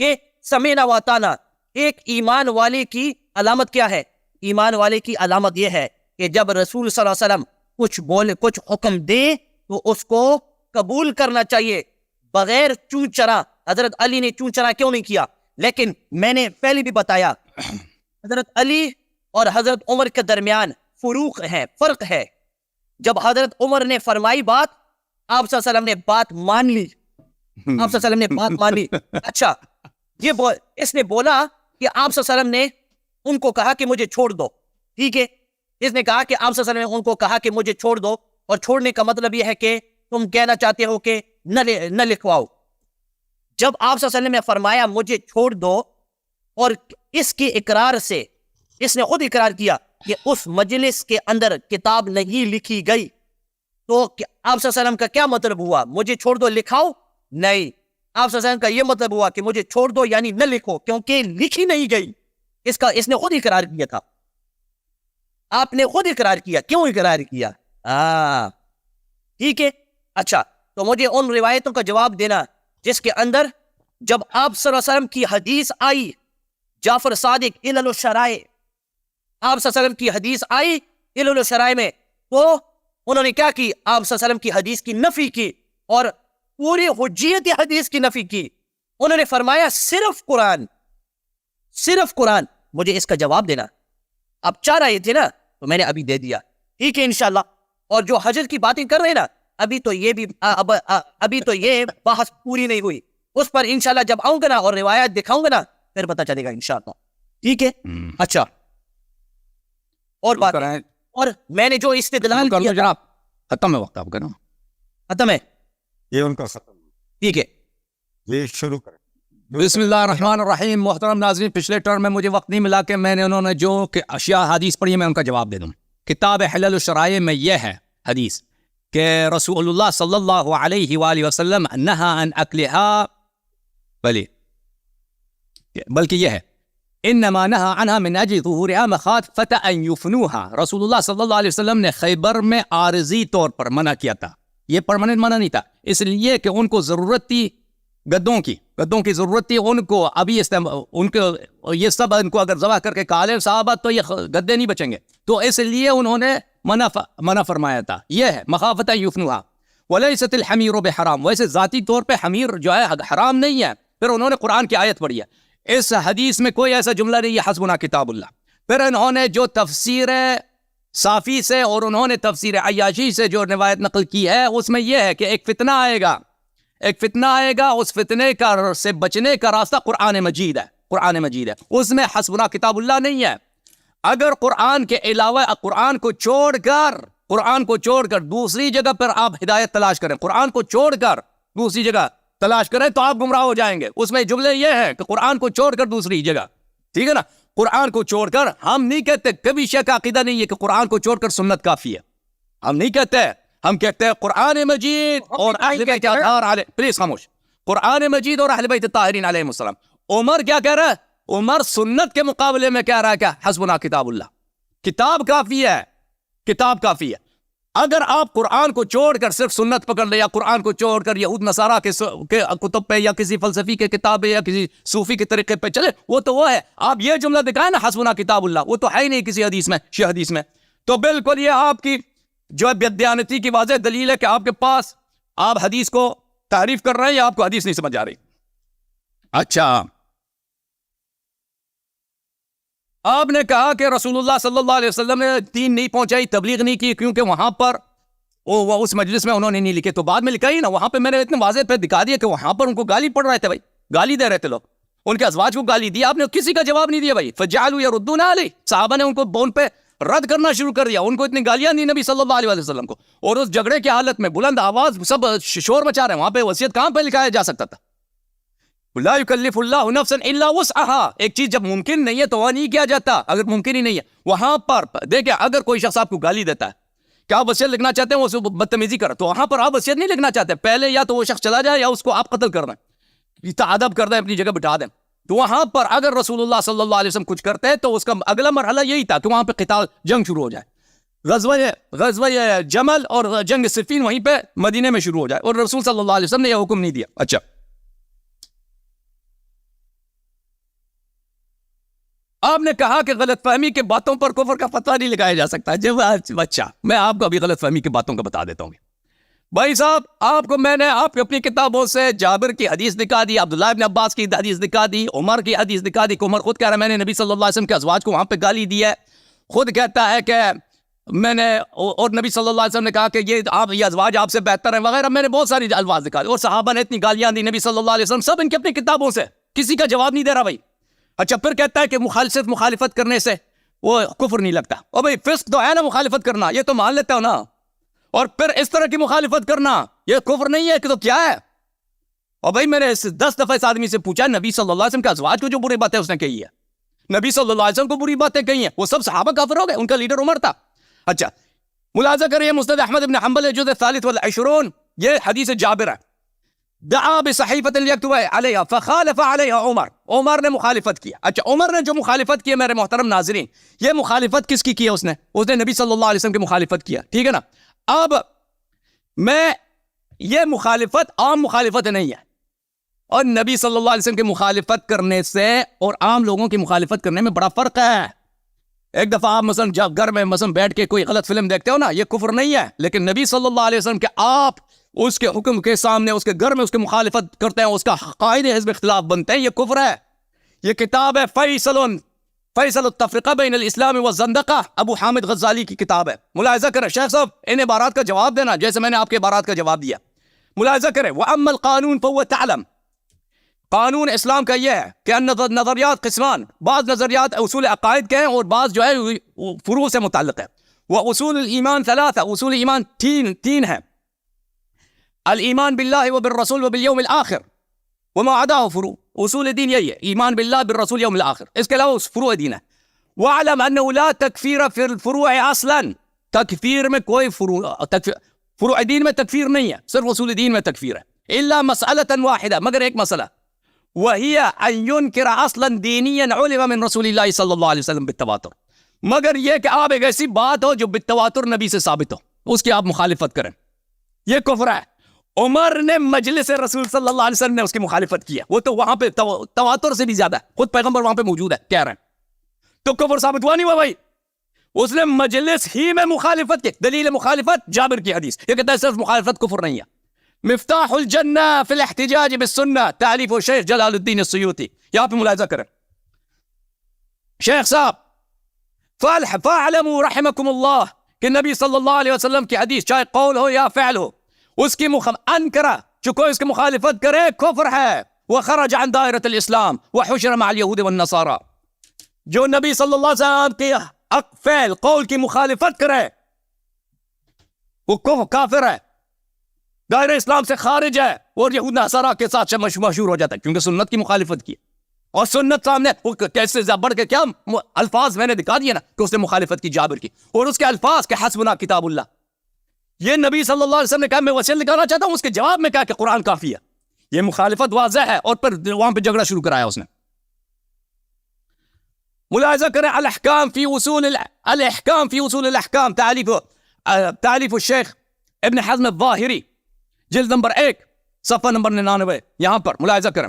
کہ سمینا واتانا. ایک ایمان والے کی علامت کیا ہے؟ ایمان والے کی علامت یہ ہے کہ جب رسول صلی اللہ علیہ وسلم کچھ بولے, کچھ حکم دے تو اس کو قبول کرنا چاہیے بغیر چون چرا. حضرت علی نے چون چرا کیوں نہیں کیا؟ لیکن میں نے پہلے بھی بتایا حضرت علی اور حضرت عمر کے درمیان فرق ہے. جب حضرت عمر نے فرمائی بات, آپ صلی اللہ علیہ وسلم نے بات مان لی. اچھا اس نے بولا کہ آپ صلی اللہ علیہ وسلم نے ان کو کہا کہ مجھے چھوڑ دو. ٹھیک ہے. اس نے کہا کہ آپ صلی اللہ علیہ وسلم نے ان کو کہا کہ مجھے چھوڑ دو, اور چھوڑنے کا مطلب یہ ہے کہ تم کہنا چاہتے ہو کہ نہ لکھواؤ. جب آپ صلی اللہ علیہ وسلم نے فرمایا مجھے چھوڑ دو, اور اس کے اقرار سے اس نے خود اقرار کیا کہ اس مجلس کے اندر کتاب نہیں لکھی گئی, تو آپ صلی اللہ علیہ وسلم کا کیا مطلب ہوا؟ مجھے چھوڑ دو لکھاؤ؟ نہیں, آپ صلی اللہ علیہ وسلم کا یہ مطلب ہوا کہ مجھے چھوڑ دو یعنی نہ لکھو, کیونکہ لکھی نہیں گئی. اس نے خود اقرار کیا تھا. آپ نے خود اقرار کیا. کیوں اقرار کیا؟ ٹھیک ہے. اچھا تو مجھے ان روایتوں کا جواب دینا جس کے اندر جب آپ صلی اللہ علیہ وسلم کی حدیث آئی, جعفر صادق علل الشرائع, آپ صلی اللہ علیہ وسلم کی حدیث آئی علل الشرائع میں, تو انہوں نے کیا کی؟ آپ صلی اللہ علیہ وسلم کی حدیث کی نفی کی اور پوری حجیت حدیث کی نفی کی. انہوں نے فرمایا صرف قرآن. مجھے اس کا جواب دینا. اب 4 آئے تھے نا, تو میں نے ابھی دے دیا. ٹھیک ہے انشاءاللہ. اور جو حجر کی باتیں کر رہے ہیں نا, ابھی تو یہ بحث پوری نہیں ہوئی. اس پر انشاءاللہ جب آؤں گا نا اور روایت دکھاؤں گا نا پھر پتہ چلے گا انشاءاللہ. ٹھیک ہے. اچھا اور بات, اور میں نے جو استدلال کیا جناب, ختم ہے وقت آپ کا نا, ختم ہے یہ ان کا ختم. ٹھیک ہے. یہ شروع کریں. بسم اللہ الرحمن الرحیم. محترم ناظرین, پچھلے ٹرم میں مجھے وقت نہیں ملا کہ میں نے انہوں نے جو کہ اشیاء حدیث پڑھی ہے میں ان کا جواب دے دوں. کتاب حلل الشرائع میں یہ ہے حدیث کہ رسول اللہ صلی اللہ علیہ وآلہ وسلم نہا عن اکلہا، بلکہ یہ ہے انما نہا عنہا من اجل ظہورها مخافۃ ان یفنوها، رسول اللہ صلی اللہ علیہ وسلم نے خیبر میں عارضی طور پر منع کیا تھا، یہ پرماننٹ منع نہیں تھا، اس لیے کہ ان کو ضرورت تھی گدوں کی ضرورت تھی ان کو، ابھی ان کو یہ سب ان کو اگر ذبح کر کے کھا لیں صحابہ تو یہ گدے نہیں بچیں گے، تو اس لیے انہوں نے منع فرمایا تھا، یہ ہے مخافۃ ان یفنوها ولیست الحمیر بحرام، ویسے ذاتی طور پہ حمیر جو ہے حرام نہیں ہے، پھر انہوں نے قرآن کی آیت پڑھی ہے، اس حدیث میں کوئی ایسا جملہ نہیں ہے حسبنا کتاب اللہ، پھر انہوں نے جو تفسیر صافی سے اور انہوں نے تفسیر عیاشی سے جو روایت نقل کی ہے اس میں یہ ہے کہ ایک فتنہ آئے گا، اس فتنے سے بچنے کا راستہ قرآن مجید ہے، اس میں حسبنا کتاب اللہ نہیں ہے، اگر قرآن کے علاوہ قرآن کو چھوڑ کر دوسری جگہ پر آپ ہدایت تلاش کریں، قرآن کو چھوڑ کر دوسری جگہ تلاش کریں تو آپ گمراہ ہو جائیں گے، اس میں جملے یہ ہے کہ قرآن کو چھوڑ کر دوسری جگہ، ٹھیک ہے نا، قرآن کو چھوڑ کر، ہم نہیں کہتے، کبھی شیعہ کا عقیدہ نہیں ہے کہ قرآن کو چھوڑ کر سنت کافی ہے، ہم نہیں کہتے، ہم کہتے ہیں قرآن مجید اور اہل بیت اطہار علیہ، پلیز خاموش، قرآن مجید اور اہل بیت الطاہرین علیہم السلام۔ عمر کیا کہہ رہا ہے؟ عمر سنت کے مقابلے میں کہہ رہا ہے کیا؟ حسبنا کتاب اللہ، کتاب کافی ہے، اگر آپ قرآن کو چھوڑ کر صرف سنت پکڑ لے، یا قرآن کو چھوڑ کر یہود نصارہ کے کتب پہ یا کسی فلسفی کے کتاب پہ یا کسی صوفی کے طریقے پہ چلے، وہ ہے، آپ یہ جملہ دکھائیں نا حسبنا کتاب اللہ، وہ تو ہے ہی نہیں کسی حدیث میں، شیعہ حدیث میں، تو بالکل یہ آپ کی جو ہے بدیانتی کی واضح دلیل ہے کہ آپ کے پاس آپ حدیث کو تعریف کر رہے ہیں یا آپ کو حدیث نہیں سمجھ آ رہی۔ اچھا، آپ نے کہا کہ رسول اللہ صلی اللہ علیہ وسلم نے دین نہیں پہنچائی، تبلیغ نہیں کی، کیونکہ وہاں پر اس مجلس میں انہوں نے نہیں لکھے، تو بعد میں لکھا ہی نا، وہاں پہ میں نے اتنے واضح پہ دکھا دیا کہ وہاں پر ان کو گالی پڑ رہے تھے، بھائی گالی دے رہے تھے لوگ، ان کے ازواج کو گالی دی، آپ نے کسی کا جواب نہیں دیا، بھائی فجعلوا يردون علیہ، صحابہ نے ان پہ رد کرنا شروع کر دیا، ان کو اتنی گالیاں دی نبی صلی اللہ علیہ وسلم کو، اور اس جھگڑے کی حالت میں بلند آواز سب شور مچا رہے ہیں، وہاں پہ وصیت کہاں پہ لکھایا جا سکتا تھا؟ لا یکلف اللہ نفسا الا وسعها، ایک چیز جب ممکن نہیں ہے تو وہ نہیں کیا جاتا، اگر ممکن ہی نہیں ہے، وہاں پر دیکھیں اگر کوئی شخص آپ کو گالی دیتا ہے کہ آپ وصیت لکھنا چاہتے ہیں، وہ بدتمیزی کر، تو وہاں پر آپ وصیت نہیں لکھنا چاہتے، پہلے یا تو وہ شخص چلا جائے یا اس کو آپ قتل کر دیں، تعادب کر دیں، اپنی جگہ بٹھا دیں، تو وہاں پر اگر رسول اللہ صلی اللہ علیہ وسلم کچھ کرتے ہیں تو اس کا اگلا مرحلہ یہی تھا کہ وہاں پہ قتال، جنگ شروع ہو جائے، غزوہ جمل اور جنگ صفین وہیں پہ مدینے میں شروع ہو جائے، اور رسول صلی اللہ علیہ وسلم نے یہ حکم نہیں دیا۔ اچھا، آپ نے کہا کہ غلط فہمی کے باتوں پر کفر کا فتویٰ نہیں لگایا جا سکتا، جب اچھا میں آپ کو ابھی غلط فہمی کی باتوں کا بتا دیتا ہوں۔ بھائی صاحب، آپ کو میں نے آپ کی اپنی کتابوں سے جابر کی حدیث دکھا دی، عبداللہ ابن عباس کی حدیث دکھا دی، عمر کی حدیث دکھا دی کہ عمر خود کہہ رہا ہے میں نے نبی صلی اللہ علیہ وسلم کے ازواج کو وہاں پہ گالی دی ہے، خود کہتا ہے کہ میں نے، اور نبی صلی اللہ علیہ وسلم نے کہا کہ یہ ازواج آپ سے بہتر ہیں وغیرہ، میں نے بہت ساری الفاظ دکھا دی، اور صحابہ نے اتنی گالیاں دی نبی صلی اللہ علیہ وسلم، سب ان کی اپنی کتابوں سے، کسی کا جواب نہیں دے رہا بھائی۔ اچھا، پھر کہتا ہے کہ مخالفت کرنے سے وہ کفر نہیں لگتا، اور بھائی فسق تو ہے نا مخالفت کرنا، یہ تو مان لیتا ہو نا، اور پھر اس طرح کی مخالفت کرنا یہ کفر نہیں ہے کہ تو کیا ہے؟ اور بھائی میں نے 10 دفعہ اس آدمی سے پوچھا، نبی صلی اللہ علیہ وسلم کے ازواج کو جو بری باتیں اس نے کہی ہے، نبی صلی اللہ علیہ وسلم کو بری باتیں کہی ہیں، وہ سب صحابہ کافر ہو گئے، ان کا لیڈر عمر تھا۔ اچھا، ملاحظہ کریے مسند احمد بن حنبل جزء 43 یہ حدیث جابر ہے، دعا بصحیفۃ یکتب علیہا فخالف علیہا عمر نے مخالفت کیا۔ اچھا، عمر نے جو مخالفت کی ہے میرے محترم ناظرین، یہ مخالفت کس کی ہے؟ اس نے نبی صلی اللہ علیہ وسلم کی مخالفت کیا، ٹھیک ہے نا۔ اب یہ مخالفت عام مخالفت نہیں ہے، اور نبی صلی اللہ علیہ وسلم کی مخالفت کرنے سے اور عام لوگوں کی مخالفت کرنے میں بڑا فرق ہے۔ ایک دفعہ آپ مثلا جب گھر میں مثلا بیٹھ کے کوئی غلط فلم دیکھتے ہو نا، یہ کفر نہیں ہے، لیکن نبی صلی اللہ علیہ وسلم کے آپ اس کے حکم کے سامنے اس کے گھر میں اس کی مخالفت کرتے ہیں، اس کا قائد حزب اختلاف بنتے ہیں، یہ کفر ہے۔ یہ کتاب ہے فیصل التفرقہ بین الاسلام والزندقہ، ابو حامد غزالی کی کتاب ہے، ملاحظہ کریں۔ شیخ صاحب ان عبارات کا جواب دینا جیسے میں نے آپ کے عبارات کا جواب دیا، ملاحظہ کریں۔ وَأَمَّا الْقَانُونُ فَهُوَ تَعْلَمْ، قانون اسلام کا یہ ہے کہ نظریات قسمان، بعض نظریات اصول عقائد کے ہیں اور بعض جو ہے فروع سے متعلق ہے۔ وَأُصُولُ الْإِيمَانِ ثَلَاثَةٌ، اصول ایمان تین ہیں، الایمان باللہ وبالرسول وبالیوم الآخر وما عداہ فروع، اصول دین یہی ہے، ایمان باللہ بالرسول یوم الآخر، اس کے علاوہ فروع دین ہے۔ وَاعْلَمْ أَنَّهُ لَا تَكْفِيرَ فِي الْفُرُوعِ أَصْلًا، تکفیر میں کوئی فروع دین میں تکفیر نہیں ہے، صرف اصول دین میں تکفیر ہے، الا مسألة واحدہ، مگر ایک مسئلہ، وہی ان ينکر اصلا دینیا علم من رسول اللہ صلی اللہ علیہ وسلم بالتواتر، مگر یہ کہ آپ ایک ایسی بات ہو جو بالتواتر نبی سے ثابت ہو، اس کی آپ مخالفت کریں، یہ کفر ہے۔ عمر نے مجلس رسول صلی اللہ علیہ وسلم نے اس کی مخالفت کی ہے، وہ تو وہاں پہ تواتر سے بھی زیادہ ہے، خود پیغمبر وہاں پہ موجود ہے کہہ رہے ہیں، تو کفر ثابت ہوا نہیں ہوا بھائی؟ اس نے مجلس ہی میں مخالفت کی، دلیل مخالفت جابر کی حدیث، یہ کہتا ہے صرف مخالفت کفر نہیں ہے۔ مفتاح الجنہ فی الاحتجاج بالسنہ، تالیف و شیخ جلال الدین السیوطی، یہاں پہ ملاحظہ کریں شیخ صاحب، فاعلموا رحمکم اللہ کہ نبی صلی اللہ علیہ وسلم کی حدیث چاہے قول ہو یا فعل ہو، اس کی انکرہ جو کوئی اس کی مخالفت کرے کفر ہے، وخرج عن دائرۃ الاسلام وحشر مع الیہود والنصارى، جو نبی صلی اللہ علیہ وسلم کے فعل قول کی مخالفت کرے وہ کافر ہے، دائرہ اسلام سے خارج ہے، اور یہود نصارہ کے ساتھ مشہور ہو جاتا ہے کیونکہ سنت کی مخالفت کی، اور سنت سامنے وہ کیسے بڑھ کے کیا الفاظ میں نے دکھا دیے نا کہ اس نے مخالفت کی جابر کی، اور اس کے الفاظ کہ حسبنا کتاب اللہ، یہ نبی صلی اللہ علیہ وسلم نے کہا میں وسیلہ نکالنا چاہتا ہوں، اس کے جواب میں کہا کہ قرآن کافی ہے، یہ مخالفت واضح ہے، اور پھر وہاں پہ جھگڑا شروع کرایا اس نے۔ ملاحظہ کریں الاحکام فی اصول الاحکام، تعلیف الشیخ ابن حزم الظاہری، جلد نمبر 1 صفحہ نمبر 99، یہاں پر ملاحظہ کریں،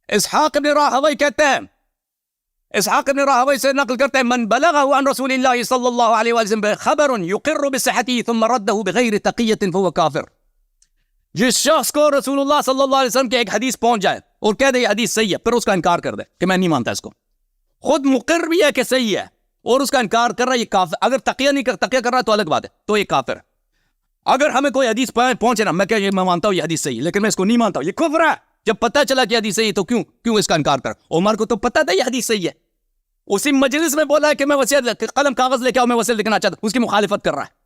اسحاق ابن راہوی کہتے ہیں، اسحاق ابن راہوی سے نقل کرتے ہیں، من بلغہ عن رسول اللہ صلی اللہ علیہ وسلم خبر یقر بصحته ثم رده بغیر تقیۃ فهو کافر، جس شخص کو رسول اللہ صلی اللہ علیہ وسلم کی ایک حدیث پہنچ جائے اور کہہ دے یہ حدیث صحیح ہے، پھر اس کا انکار کر دے کہ میں نہیں مانتا اس کو، خود مقر بھی ہے کہ صحیح ہے اور اس کا انکار کر رہا ہے، یہ کافر، اگر تقیہ کر رہا ہے تو الگ بات ہے، تو یہ کافر ہے۔ اگر ہمیں کوئی حدیث پہنچے نا، میں مانتا ہوں یہ حدیث صحیح، لیکن میں اس کو نہیں مانتا ہوں، یہ کفر ہے۔ جب پتہ چلا کہ حدیث صحیح تو کیوں اس کا انکار کر؟ عمر کو تو پتہ تھا یہ حدیث صحیح ہے، اسی مجلس میں بولا ہے کہ میں وصیت قلم کاغذ لے کے آؤں، میں وصیت لکھنا چاہتا ہوں، اس کی مخالفت کر رہا ہے،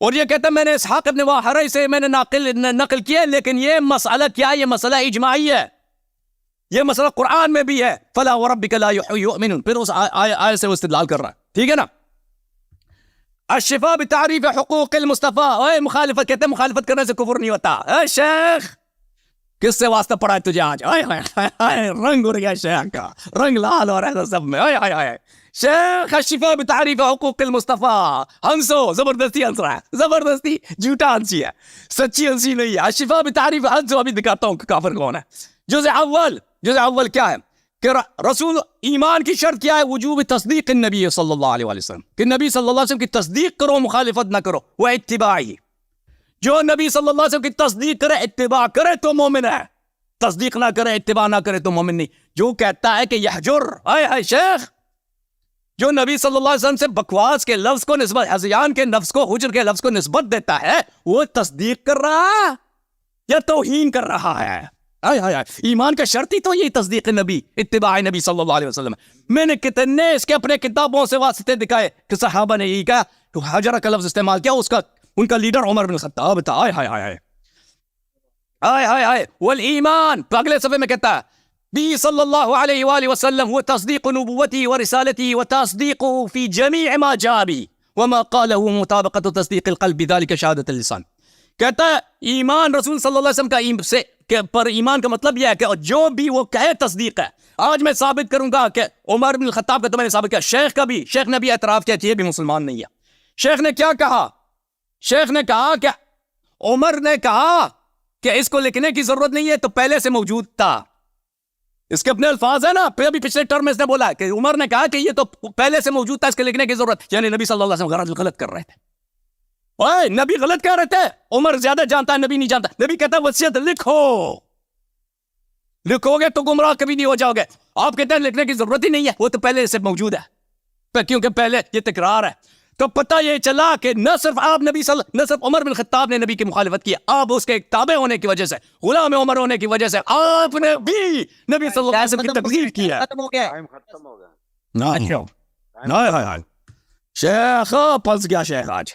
اور یہ کہتا ہے میں نے اسحاق ابن راہوی سے میں نے نقل کیا، لیکن یہ مسئلہ کیا ہے؟ یہ مسئلہ اجماعی ہے، یہ مسئلہ قرآن میں بھی ہے، فلا وربک لا یؤمنون، پھر اس آیت سے وہ استدلال کر رہا ہے، ٹھیک ہے نا۔ الشفاء بتعریف حقوق المصطفیٰ، اے مخالفت، کہتے ہیں مخالفت کرنے سے کفر نہیں ہوتا۔ اے شیخ کس سے واسطہ پڑا ہے تجھے آج؟ رنگ اڑ گیا شیخ کا، رنگ لال ہو رہا ہے سب میں، شیخ الشفاء بتعریف حقوق المصطفیٰ، ہنسو، زبردستی ہنس رہا ہے، زبردستی، جھوٹا ہنسی ہے، سچی ہنسی نہیں ہے۔ الشفاء بتعریف، ہنسو، ابھی دکھاتا ہوں کہ کافر کون ہے۔ جزء اول کیا ہے کہ رسول ایمان کی شرط کیا ہے؟ وجوب تصدیق النبی صلی اللہ علیہ وسلم، کہ نبی صلی اللہ علیہ وسلم کی تصدیق کرو، مخالفت نہ کرو، وہ اتباعی، جو نبی صلی اللہ علیہ وسلم کی تصدیق کرے، اتباع کرے تو مومن ہے، تصدیق نہ کرے، اتباع نہ کرے تو مومن نہیں۔ جو کہتا ہے کہ یحجر، اے شیخ، جو نبی صلی اللہ علیہ وسلم سے بکواس کے لفظ کو نسبت، حزیان کے لفظ کو، حجر کے لفظ کو نسبت دیتا ہے، وہ تصدیق کر رہا ہے یا توہین کر رہا ہے؟ ایمان کا شرط ہی تو یہی تصدیق نبی، اتباع نبی صلی اللہ علیہ وسلم۔ میں نے کتنے اس کے اپنے کتابوں سے واسطے دکھائے کہ صحابہ نے یہی کہا، تو حجرہ کا لفظ استعمال کیا، ان کا لیڈر عمر بن الخطاب تھا۔ والایمان، تو اگلے صفحے میں کہتا ہے بی صلی اللہ علیہ وآلہ وسلم وہ تصدیق نبوتی و رسالتی و تصدیق فی جمیع ما جاء بی وما قالہ مطابقت تصدیق القلب بذلک شہادت اللسان۔ کہتا ہے ایمان رسول صلی اللہ علیہ وسلم کا پر ایمان کا مطلب یہ ہے کہ جو بھی وہ کہے تصدیق ہے۔ آج میں ثابت کروں گا کہ عمر بن الخطاب کا تو میں نے ثابت کیا، شیخ کا بھی، شیخ نے بھی اعتراف کیا کہ یہ بھی مسلمان نہیں ہے۔ شیخ نے کیا کہا؟ شیخ نے کہا کہ عمر نے کہا کہ اس کو لکھنے کی ضرورت نہیں ہے، تو پہلے سے موجود تھا۔ اس کے اپنے الفاظ ہیں نا، پھر ابھی پچھلے ٹرم میں اس نے بولا کہ عمر نے کہا کہ یہ تو پہلے سے موجود تھا، اس کے لکھنے کی ضرورت، یعنی نبی صلی اللہ علیہ وسلم غلط کر رہے تھے۔ اوے نبی غلط کہہ رہے تھے، عمر زیادہ جانتا ہے، نبی نہیں جانتا۔ نبی کہتا ہے وصیت لکھو گے تو گمراہ کبھی نہیں ہو جاؤ گے۔ آپ کہتے ہیں لکھنے کی ضرورت ہی نہیں ہے، وہ تو پہلے سے موجود ہے، کیونکہ پہلے یہ تکرار ہے۔ تو پتہ یہ چلا کہ نہ صرف عمر بن خطاب نے نبی کی مخالفت کی، آپ اس کے تابع ہونے کی وجہ سے، غلام عمر ہونے کی وجہ سے آپ نے بھی نبی صلی اللہ علیہ وسلم کی تکذیب کی ہے۔ ختم ہو گیا۔ شیخ پھنس گیا شیخ آج۔